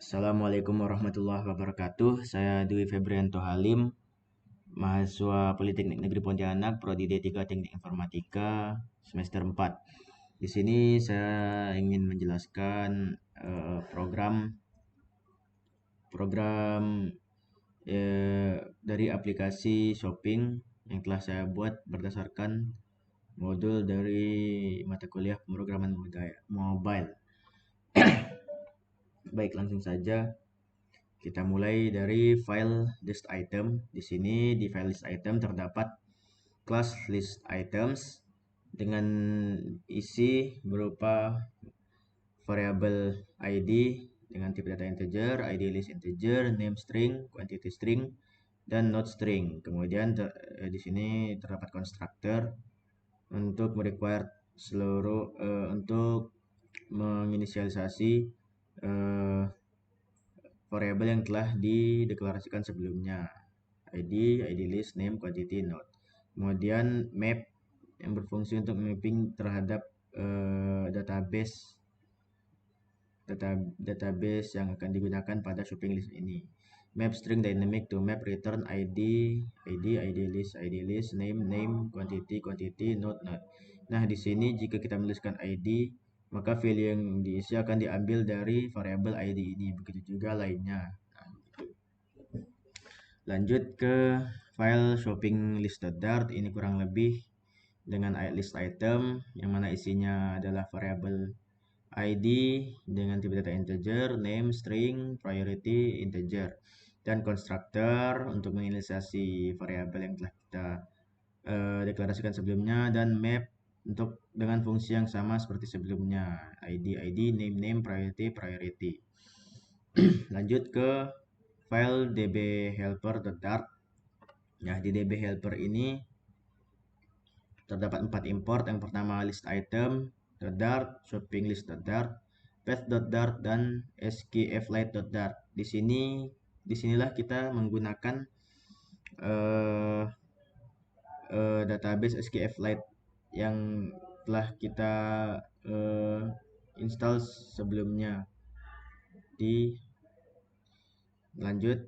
Assalamualaikum warahmatullahi wabarakatuh. Saya Dwi Febrianto Halim, mahasiswa Politeknik Negeri Pontianak, Prodi D3 Teknik Informatika, semester 4. Di sini saya ingin menjelaskan program dari aplikasi shopping yang telah saya buat berdasarkan modul dari mata kuliah pemrograman mobile. Baik, langsung saja. Kita mulai dari file list item. Di sini di file list item terdapat class list items dengan isi berupa variabel ID dengan tipe data integer, ID list integer, name string, quantity string, dan node string. Kemudian di sini terdapat constructor untuk untuk menginisialisasi variabel yang telah dideklarasikan sebelumnya, ID list, name, quantity, node. Kemudian map yang berfungsi untuk mapping terhadap database yang akan digunakan pada shopping list ini. Map string dynamic to map return ID list, name, quantity, node. Nah, di sini jika kita menuliskan ID, maka value yang diisi akan diambil dari variabel ID ini. Begitu juga lainnya. Nah, lanjut ke file shopping list.dart. Ini kurang lebih dengan list item yang mana isinya adalah variabel ID dengan tipe data integer, name, string, priority, integer, dan constructor untuk menginisialisasi variabel yang telah kita deklarasikan sebelumnya, dan map untuk dengan fungsi yang sama seperti sebelumnya, ID, name, priority. Lanjut ke file dbhelper.dart. Nah, di dbhelper ini terdapat 4 import. Yang pertama list item .dart, shopping list.dart, path.dart, dan skflight.dart. Disinilah kita menggunakan database skflight yang telah kita install sebelumnya. Lanjut,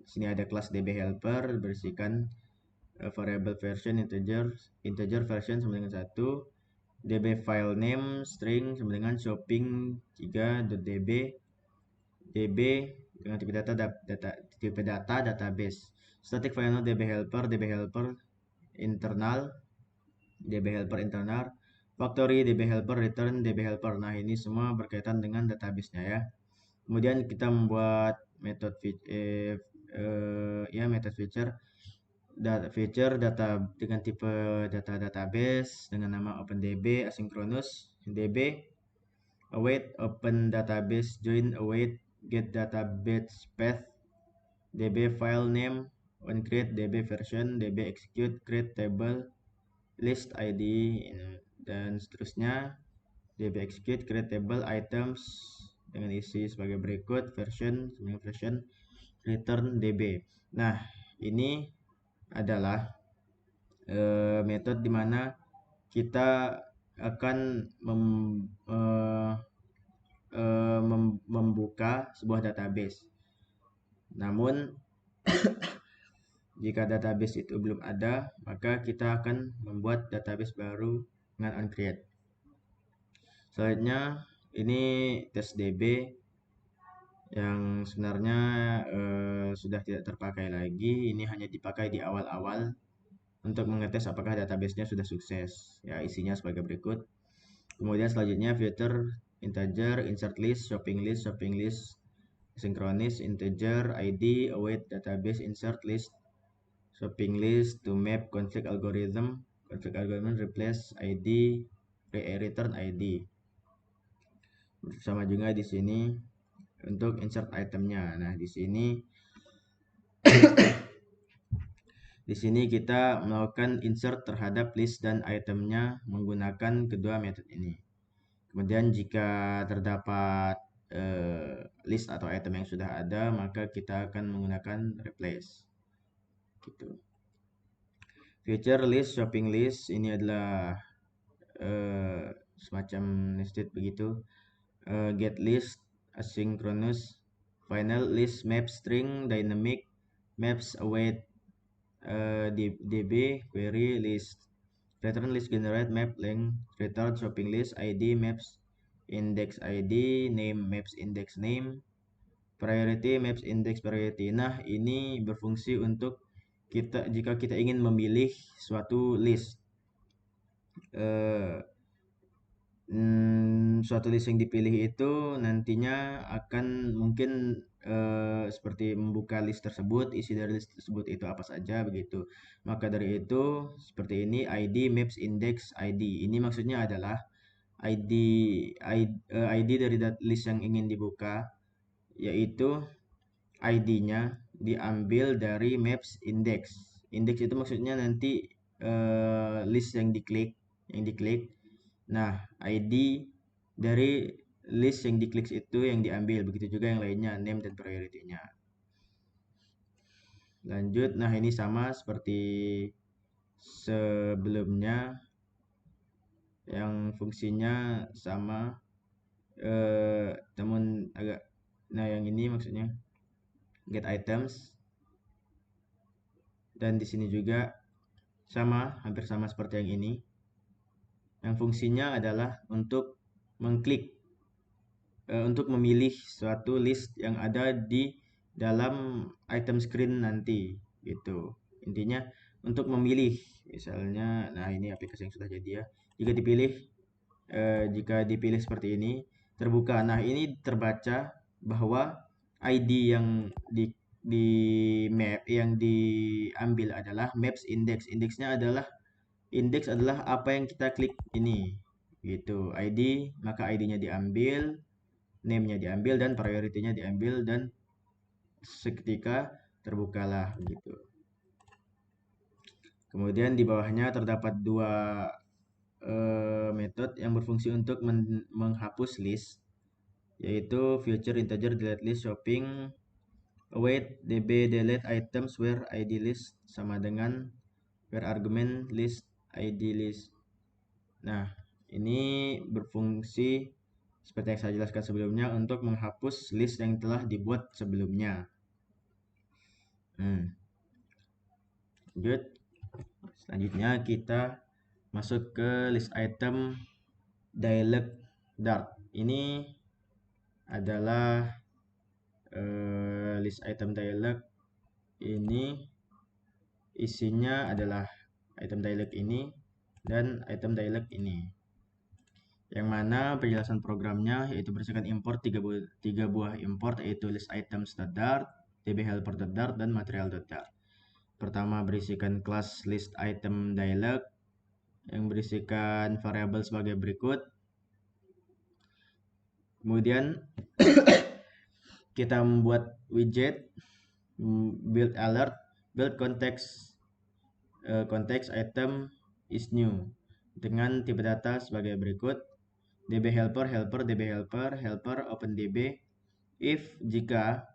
sini ada kelas dbhelper berisikan variable version integer version sama dengan 1, db file name string sama dengan shopping 3.db, db dengan tipe data database, static file node dbhelper internal, factory dbhelper return dbhelper. Nah, ini semua berkaitan dengan database-nya ya. Kemudian kita membuat method feature data dengan tipe database dengan nama OpenDB asynchronous DB, await open database join, await get database path, DB file name, onCreate, DB version, DB execute, create table, list ID, dan seterusnya. DB execute, create table, items dengan isi sebagai berikut, version, return DB. Nah, ini adalah metode dimana kita akan membuka sebuah database. Namun jika database itu belum ada, maka kita akan membuat database baru dengan onCreate. Selanjutnya ini test DB yang sebenarnya sudah tidak terpakai lagi. Ini hanya dipakai di awal-awal untuk mengetes apakah database-nya sudah sukses. Ya, isinya sebagai berikut. Kemudian selanjutnya filter integer, insert list, shopping list, synchronous, integer, ID, await database, insert list, shopping list, to map, conflict algorithm, replace ID, return ID. Sama juga di sini untuk insert itemnya. Nah, di sini kita melakukan insert terhadap list dan itemnya menggunakan kedua metode ini. Kemudian jika terdapat list atau item yang sudah ada, maka kita akan menggunakan replace. Gitu. Feature list, shopping list ini adalah semacam nested begitu. Get list, asynchronous, final, list, map, string, dynamic, maps, await, db, query, list, return, list, generate, map, length, return, shopping list, id, maps, index id, name, maps, index name, priority, maps, index priority. Nah, ini berfungsi untuk jika kita ingin memilih suatu list. Suatu list yang dipilih itu nantinya akan mungkin seperti membuka list tersebut, isi dari list tersebut itu apa saja begitu. Maka dari itu seperti ini, id, maps, index id. Ini maksudnya adalah id id dari list yang ingin dibuka, yaitu id-nya diambil dari maps index. Index itu maksudnya nanti list yang diklik. Nah, ID dari list yang diklik itu yang diambil, begitu juga yang lainnya, name dan priority-nya. Lanjut, nah ini sama seperti sebelumnya, yang fungsinya sama, namun agak, nah yang ini maksudnya get items, dan di sini juga sama, hampir sama seperti yang ini. Yang fungsinya adalah untuk mengklik, untuk memilih suatu list yang ada di dalam item screen nanti gitu. Intinya untuk memilih, misalnya, nah ini aplikasi yang sudah jadi ya. Jika dipilih seperti ini, terbuka. Nah, ini terbaca bahwa ID yang di map yang diambil adalah maps index. Index adalah apa yang kita klik ini gitu. ID, maka ID-nya diambil, name-nya diambil, dan priority-nya diambil, dan seketika terbukalah gitu. Kemudian di bawahnya terdapat dua metode yang berfungsi untuk menghapus list, yaitu future integer delete list, shopping, await, db delete items where id list sama dengan where argument list id list. Nah, ini berfungsi seperti yang saya jelaskan sebelumnya untuk menghapus list yang telah dibuat sebelumnya. Lanjut. Selanjutnya kita masuk ke list item dialog dart. Ini adalah list item dialog. Ini isinya adalah item dialog ini dan item dialog ini, yang mana penjelasan programnya yaitu berdasarkan import tiga buah import, yaitu list items.dart, db-helper.dart, dan material.dart. Pertama berisikan kelas list item dialog yang berisikan variabel sebagai berikut. Kemudian kita membuat widget build alert, build context item is new dengan tipe data sebagai berikut: db helper db helper open db. If jika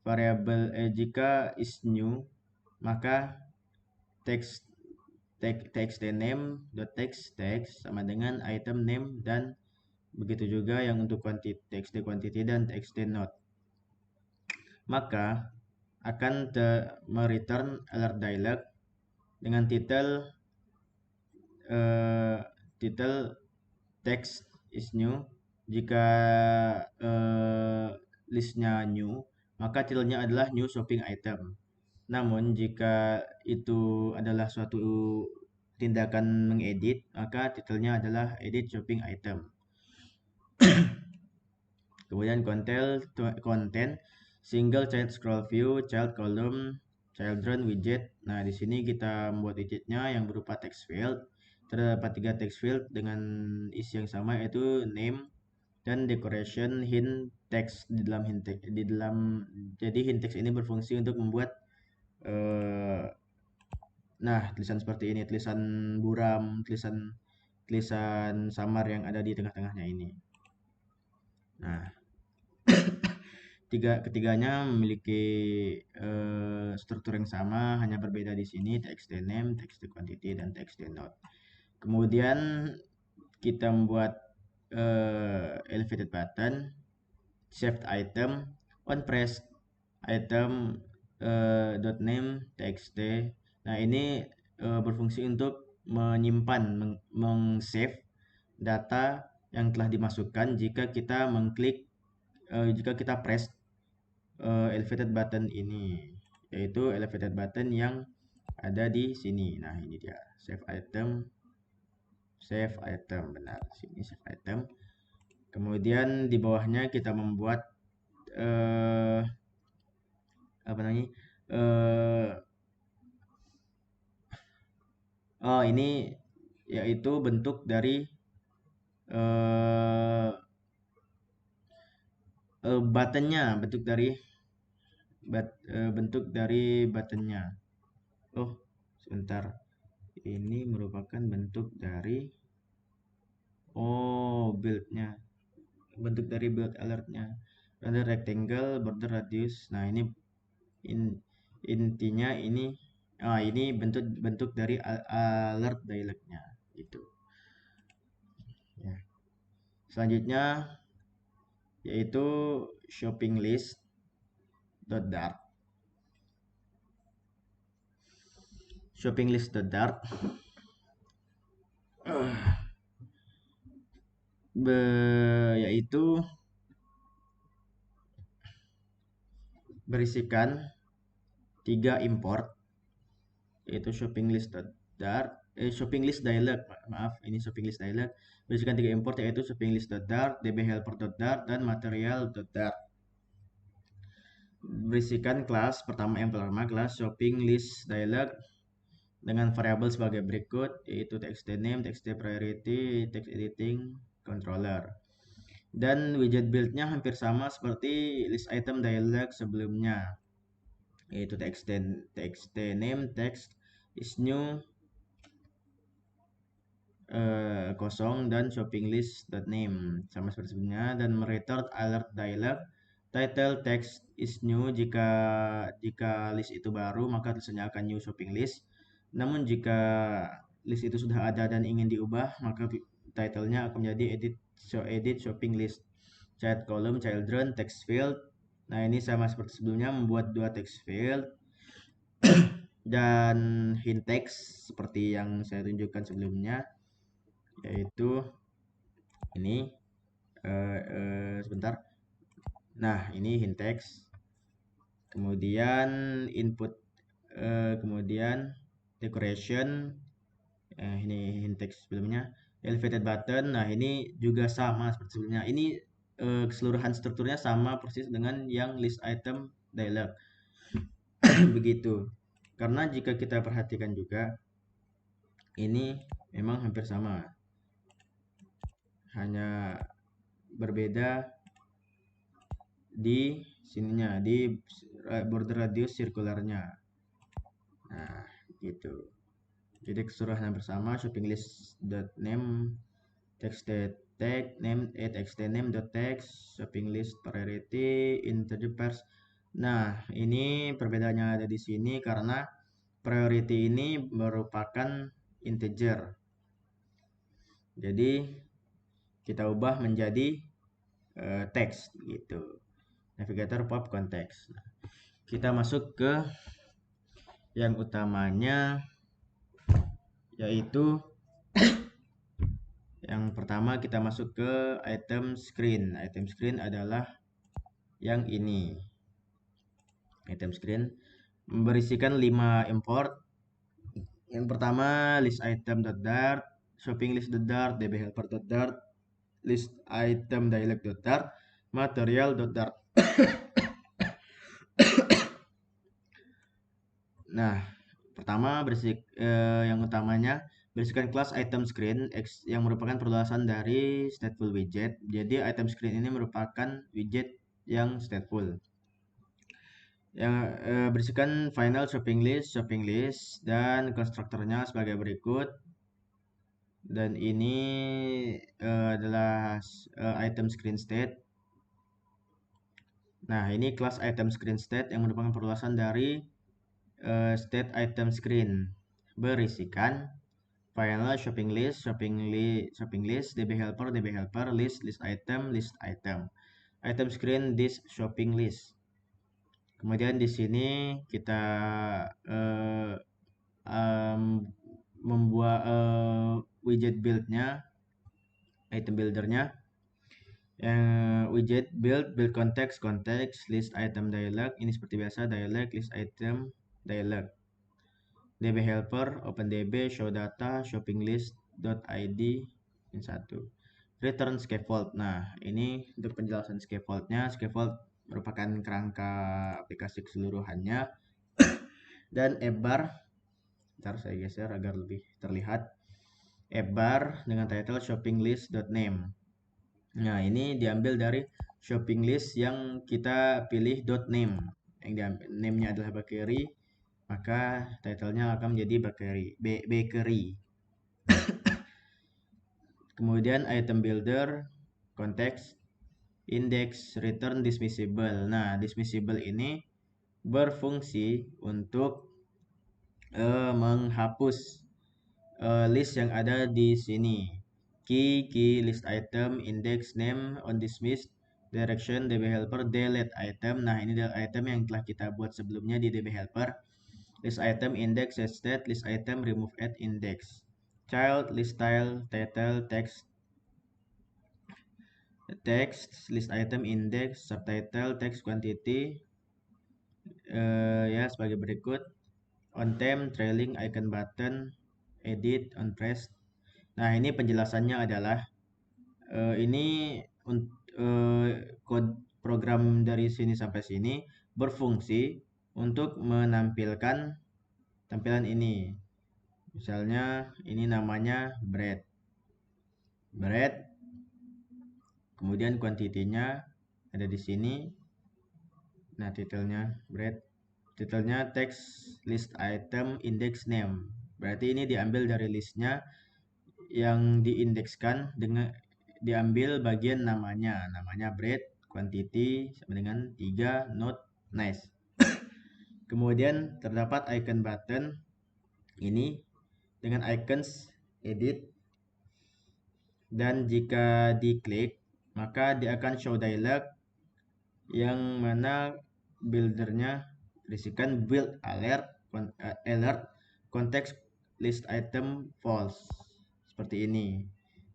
variabel jika is new, maka text name text sama dengan item name, dan begitu juga yang untuk text quantity dan text node. Maka akan mereturn alert dialog dengan title text is new. Jika listnya new, maka titelnya adalah new shopping item. Namun jika itu adalah suatu tindakan mengedit, maka titelnya adalah edit shopping item. Kemudian content single child scroll view, child column, children widget. Nah, di sini kita membuat widgetnya yang berupa text field. Terdapat 3 text field dengan isi yang sama, yaitu name dan decoration hint text. Jadi hint text ini berfungsi untuk membuat tulisan seperti ini, tulisan buram, tulisan samar yang ada di tengah-tengahnya ini. Nah, ketiganya memiliki struktur yang sama, hanya berbeda di sini text name, text quantity, dan text node. Kemudian kita membuat elevated button. saved item on press item dot name txt. Nah, ini berfungsi untuk menyimpan mengsave data yang telah dimasukkan jika kita mengklik jika kita press elevated button ini, yaitu elevated button yang ada di sini. Nah, ini dia save item, benar, sini save item. Kemudian di bawahnya kita membuat apa namanya, ini yaitu bentuk dari buttonnya, bentuk dari buttonnya. Oh, sebentar, ini merupakan bentuk dari buildnya, bentuk dari build alertnya. Ada rectangle border radius. Nah, ini intinya ini bentuk dari alert dialognya itu ya. Selanjutnya yaitu shopping list dart. Shopping list dart yaitu berisikan 3 import, yaitu shopping list dart, shopping list dialog, maaf, ini shopping list dialog, berisikan 3 import yaitu shopping list dart, dbhelper.dart, dan material.dart. Berisikan kelas pertama, yang pertama kelas shopping list dialog dengan variabel sebagai berikut, yaitu txt name, txt priority, text editing controller. Dan widget build-nya hampir sama seperti list item dialog sebelumnya, yaitu txt name, text is new kosong, dan shopping list name sama seperti sebelumnya, dan return alert dialog. Title text is new, jika list itu baru maka tulisannya akan new shopping list. Namun jika list itu sudah ada dan ingin diubah, maka titlenya akan menjadi edit shopping list. Child column, children, text field. Nah, ini sama seperti sebelumnya, membuat 2 text field dan hint text seperti yang saya tunjukkan sebelumnya, yaitu ini sebentar. Nah, ini hint text, kemudian input, kemudian decoration, ini hint text sebelumnya, elevated button. Nah, ini juga sama seperti sebelumnya. Ini keseluruhan strukturnya sama persis dengan yang list item dialog. Begitu. Karena jika kita perhatikan juga, ini memang hampir sama, hanya berbeda di sininya, di border radius sirkularnya. Nah, gitu. Jadi keseluruhan hampir sama. Shopping list name, text tag name, text name text, shopping list priority, integer pairs. Nah, ini perbedaannya ada di sini karena priority ini merupakan integer. Jadi kita ubah menjadi teks gitu. Navigator pop konteks. Nah, kita masuk ke yang utamanya, yaitu yang pertama kita masuk ke item screen. Item screen adalah yang ini. Item screen berisikan 5 import. Yang pertama list item.dart, shopping list.dart, dbhelper.dart, list item dialog.dart, material.dart. Nah, pertama yang utamanya berisikan kelas item screen yang merupakan perluasan dari stateful widget. Jadi item screen ini merupakan widget yang stateful. Yang berisikan final shopping list, dan konstruktornya sebagai berikut. Dan ini adalah item screen state. Nah, ini kelas item screen state yang merupakan perluasan dari state item screen, berisikan final shopping list, dbhelper, list item. item screen this shopping list. Kemudian di sini kita membuat widget buildnya, item buildernya. Widget build context, list item dialog. Ini seperti biasa, dialog, list item, dialog. DB helper, open DB, show data, shopping list.id, in satu. Return scaffold. Nah, ini untuk penjelasan scaffoldnya. Scaffold merupakan kerangka aplikasi keseluruhannya. Dan bar, ntar saya geser agar lebih terlihat. Bar dengan title shopping list.name. Nah, ini diambil dari shopping list yang kita pilih .name. Yang name-nya adalah bakery, maka title-nya akan menjadi bakery. Kemudian item builder, konteks, index, return dismissible. Nah, dismissible ini berfungsi untuk menghapus list yang ada di sini. Key, list item, index, name, on dismiss, direction, DB helper, delete item. Nah, ini delete item yang telah kita buat sebelumnya di DB helper. List item, index, set state, list item, remove at index. Child, list style, title, text, list item, index, subtitle, text, quantity, ya sebagai berikut. On theme, trailing, icon button, edit, on press. Nah, ini penjelasannya adalah ini kode program dari sini sampai sini berfungsi untuk menampilkan tampilan ini. Misalnya ini namanya bread. Kemudian kuantitinya ada di sini. Nah, titelnya bread. Titelnya text, list item, index, name. Berarti ini diambil dari listnya yang diindekskan dengan diambil bagian namanya bread, quantity sama dengan 3, note, nice. Kemudian terdapat icon button ini dengan icons edit, dan jika diklik maka dia akan show dialog yang mana buildernya berisikan build alert context list item false seperti ini.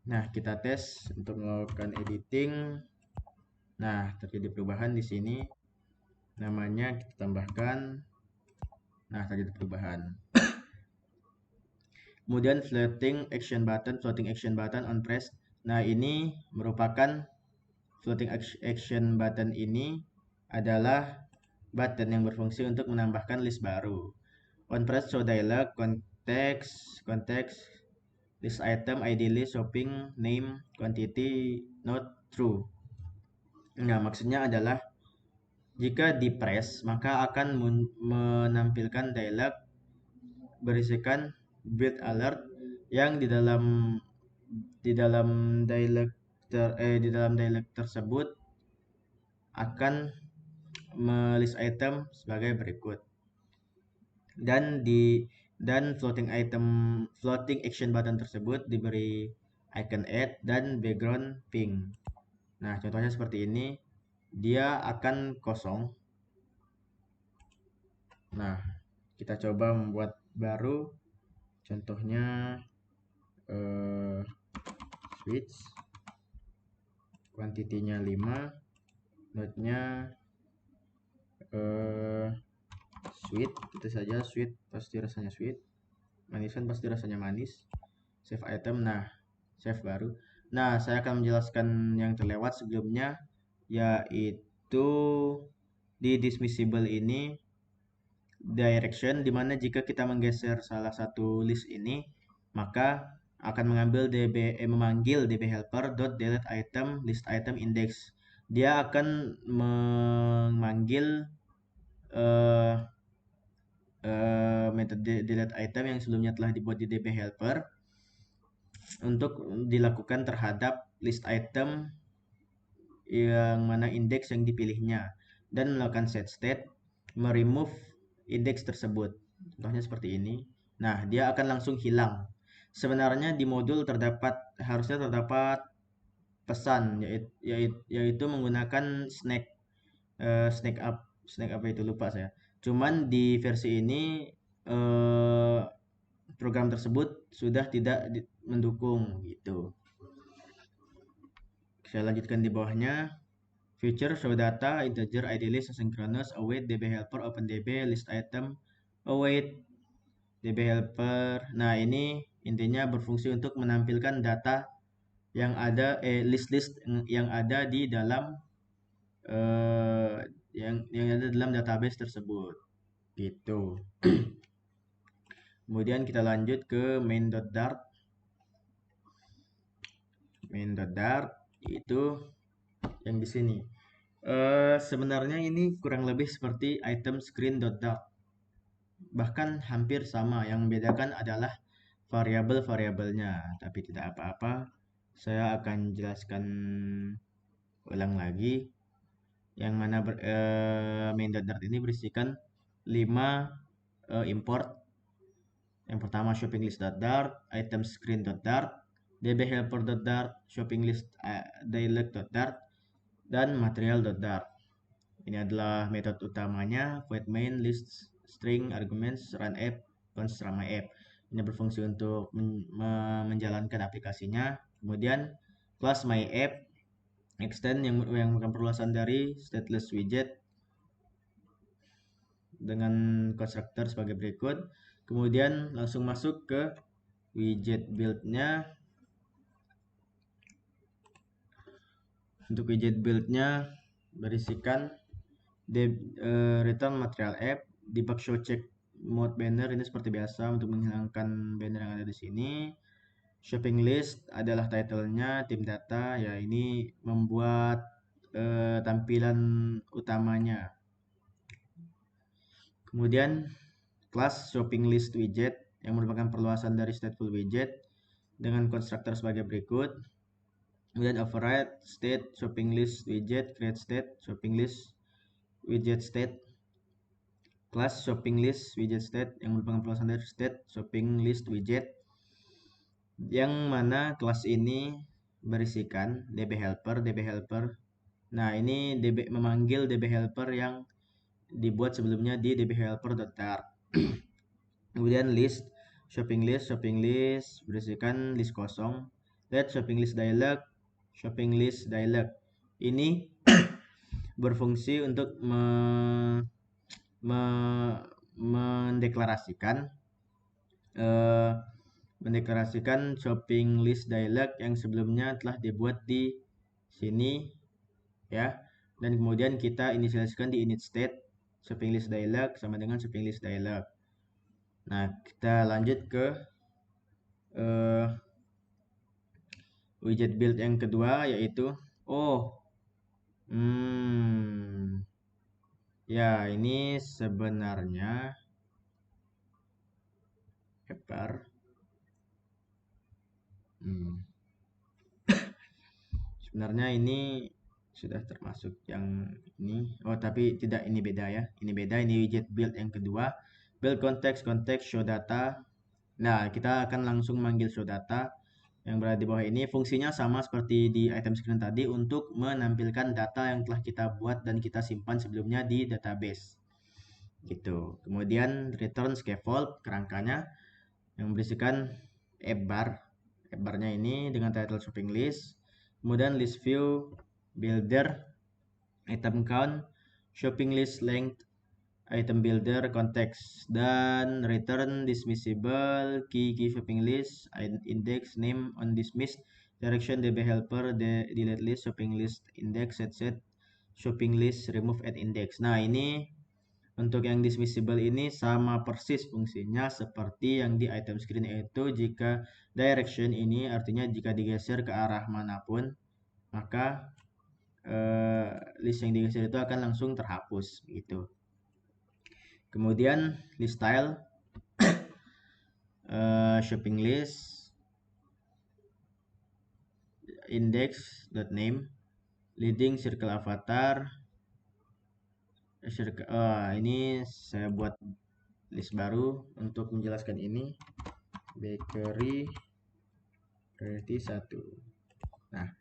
Nah, kita tes untuk melakukan editing. Nah, terjadi perubahan di sini. Namanya kita tambahkan. Nah, terjadi perubahan. Kemudian floating action button on press. Nah, ini merupakan floating action button ini adalah button yang berfungsi untuk menambahkan list baru. On press show dialog, konteks, list item, ID list, shopping, name, quantity, not true. Nah, maksudnya adalah jika di press maka akan menampilkan dialog berisikan build alert yang di dalam dialog tersebut akan melist item sebagai berikut. Dan floating action button tersebut diberi icon add dan background pink. Nah, contohnya seperti ini. Dia akan kosong. Nah, kita coba membuat baru. Contohnya switch, kuantitinya 5, note-nya sweet, itu saja. Sweet pasti rasanya sweet, manis kan pasti rasanya manis. Save item. Nah, save baru. Nah, saya akan menjelaskan yang terlewat sebelumnya, yaitu di dismissible ini direction, dimana jika kita menggeser salah satu list ini maka akan memanggil db helper .delete item list item index. Dia akan memanggil metode delete item yang sebelumnya telah dibuat di db helper untuk dilakukan terhadap list item yang mana indeks yang dipilihnya, dan melakukan set state meremove indeks tersebut. Contohnya seperti ini. Nah, dia akan langsung hilang. Sebenarnya di modul harusnya terdapat pesan, yaitu menggunakan snack apa itu lupa saya. Cuman di versi ini program tersebut sudah tidak mendukung gitu. Saya lanjutkan di bawahnya. Feature show data, integer, id list, asynchronous, await, db helper, open db, list item, await, db helper. Nah, ini intinya berfungsi untuk menampilkan data yang ada list-list yang ada di dalam yang ada dalam database tersebut. Gitu. Kemudian kita lanjut ke main.dart. Main.dart itu yang di sini. Sebenarnya ini kurang lebih seperti item screen.dart. Bahkan hampir sama, yang membedakan adalah variabel-variabelnya, tapi tidak apa-apa. Saya akan jelaskan ulang lagi. Yang mana main.dart ini berisikan 5 import. Yang pertama shoppinglist.dart, item screen.dart, dbhelper.dart, shoppinglist dialog.dart, dan material.dart. Ini adalah metode utamanya, void main, list string, arguments, run app, const ramai app. Ini berfungsi untuk menjalankan aplikasinya. Kemudian class my app, extend yang merupakan perluasan dari stateless widget dengan konstruktor sebagai berikut. Kemudian langsung masuk ke widget build-nya. Untuk widget build-nya berisikan return material app, debug show check mode banner, ini seperti biasa untuk menghilangkan banner yang ada di sini. Shopping list adalah title-nya, tim data ya ini membuat tampilan utamanya. Kemudian kelas shopping list widget yang merupakan perluasan dari stateful widget dengan konstruktor sebagai berikut. Kemudian override state shopping list widget, create state shopping list widget state, class shopping list widget state yang merupakan perluasan dari state shopping list widget, yang mana kelas ini berisikan db helper. Nah, ini memanggil db helper yang dibuat sebelumnya di dbhelper.dart. Kemudian list shopping list berisikan list kosong. Let shopping list dialog, ini berfungsi untuk mendeklarasikan shopping list dialog yang sebelumnya telah dibuat di sini ya, dan kemudian kita inisialisasikan di init state shopping list dialog sama dengan shopping list dialog. Nah, kita lanjut ke widget build yang kedua, yaitu ya ini sebenarnya sebenarnya ini sudah termasuk yang ini. Tapi tidak, ini beda ya. Ini beda, ini widget build yang kedua. Build context show data. Nah, kita akan langsung manggil show data yang berada di bawah ini. Fungsinya sama seperti di item screen tadi untuk menampilkan data yang telah kita buat dan kita simpan sebelumnya di database. Gitu. Kemudian return scaffold, kerangkanya yang berisikan app bar. App barnya ini dengan title shopping list. Kemudian list view, builder, item count, shopping list length, item builder, context, dan return dismissible, key shopping list, index, name on dismissed, direction db helper, delete list, shopping list index, set, shopping list remove at index. Nah, ini untuk yang dismissible ini sama persis fungsinya seperti yang di item screen, yaitu jika direction ini artinya jika digeser ke arah manapun, maka list yang digeser itu akan langsung terhapus gitu. Kemudian list style, shopping list, index.name, leading circle avatar, ini saya buat list baru untuk menjelaskan ini, bakery 1. Nah,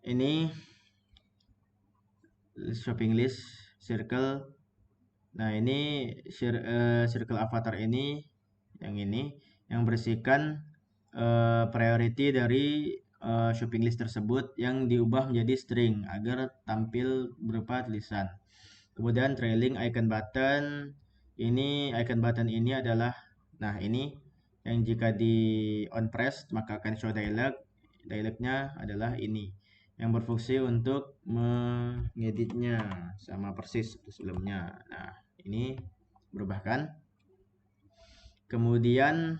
ini shopping list circle. Nah, ini circle avatar ini yang berisikan priority dari shopping list tersebut yang diubah menjadi string agar tampil berupa tulisan. Kemudian trailing icon button. Ini icon button ini adalah, nah ini yang jika di on press maka akan show dialog. Dialognya adalah ini yang berfungsi untuk mengeditnya, sama persis seperti sebelumnya. Nah, ini berubahkan. Kemudian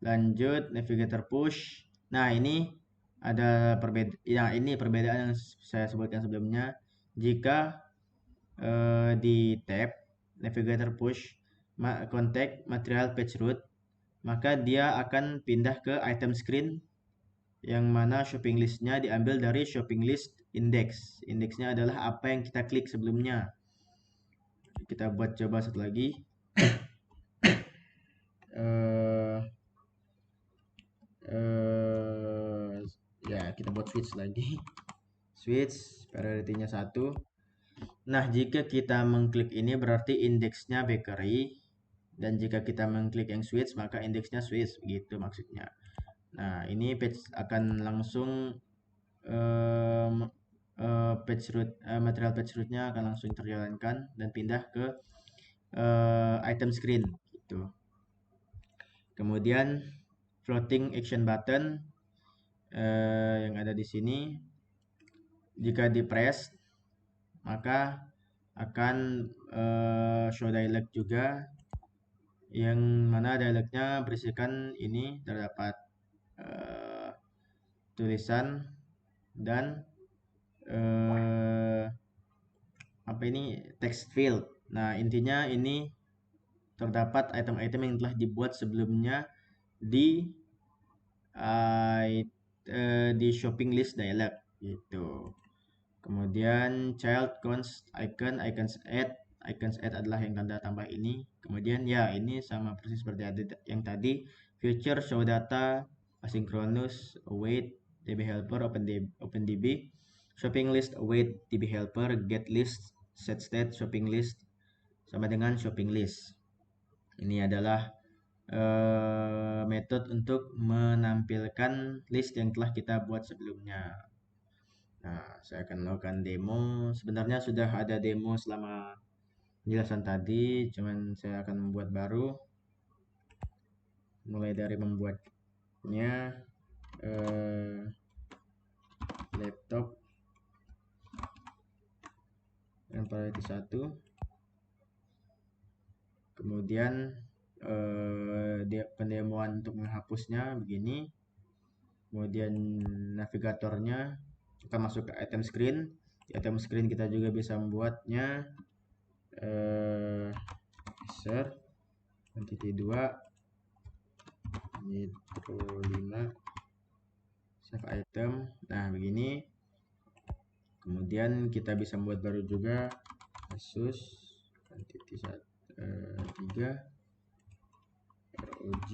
lanjut navigator push. Nah, ini ada perbedaan. Ya, ini perbedaan yang saya sebutkan sebelumnya. Jika di tab navigator push contact material page route, maka dia akan pindah ke item screen yang mana shopping listnya diambil dari shopping list index. Indeksnya adalah apa yang kita klik sebelumnya. Kita buat coba satu lagi. Ya, kita buat switch lagi. Switch priority-nya 1. Nah, jika kita mengklik ini berarti indeksnya bakery, dan jika kita mengklik yang switch maka indeksnya switch, gitu maksudnya. Nah, ini page akan langsung page route, material page route-nya akan langsung terjalankan dan pindah ke item screen gitu. Kemudian floating action button yang ada di sini, jika di press maka akan show dialog juga, yang mana dialognya berisikan ini terdapat tulisan dan apa ini, text field. Nah, intinya ini terdapat item-item yang telah dibuat sebelumnya di shopping list dialog gitu. Kemudian child const icon, icons add adalah yang tanda tambah ini. Kemudian ya, ini sama persis seperti yang tadi. Future show data, asynchronous await, db helper, OpenDB, shopping list await, db helper, get list, set state, shopping list sama dengan shopping list. Ini adalah metode untuk menampilkan list yang telah kita buat sebelumnya. Nah, saya akan melakukan demo. Sebenarnya sudah ada demo selama penjelasan tadi, cuman saya akan membuat baru. Mulai dari membuatnya laptop yang priority 1. Kemudian pendemoan untuk menghapusnya begini. Kemudian navigatornya kita masuk ke item screen. Di item screen kita juga bisa membuatnya user entity 2 Nitro 5 save item. Nah, begini. Kemudian kita bisa membuat baru juga Asus entity 3 ROG.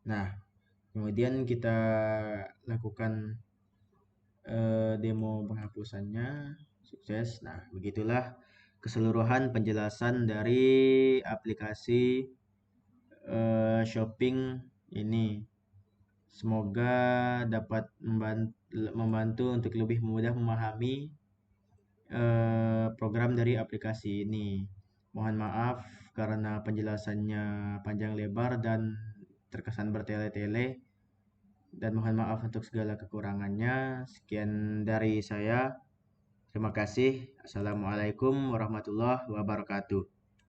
Nah, kemudian kita lakukan demo penghapusannya, sukses. Nah, begitulah keseluruhan penjelasan dari aplikasi shopping ini. Semoga dapat membantu untuk lebih mudah memahami program dari aplikasi ini. Mohon maaf karena penjelasannya panjang lebar dan terkesan bertele-tele, dan mohon maaf untuk segala kekurangannya. Sekian dari saya. Terima kasih. Assalamualaikum warahmatullahi wabarakatuh.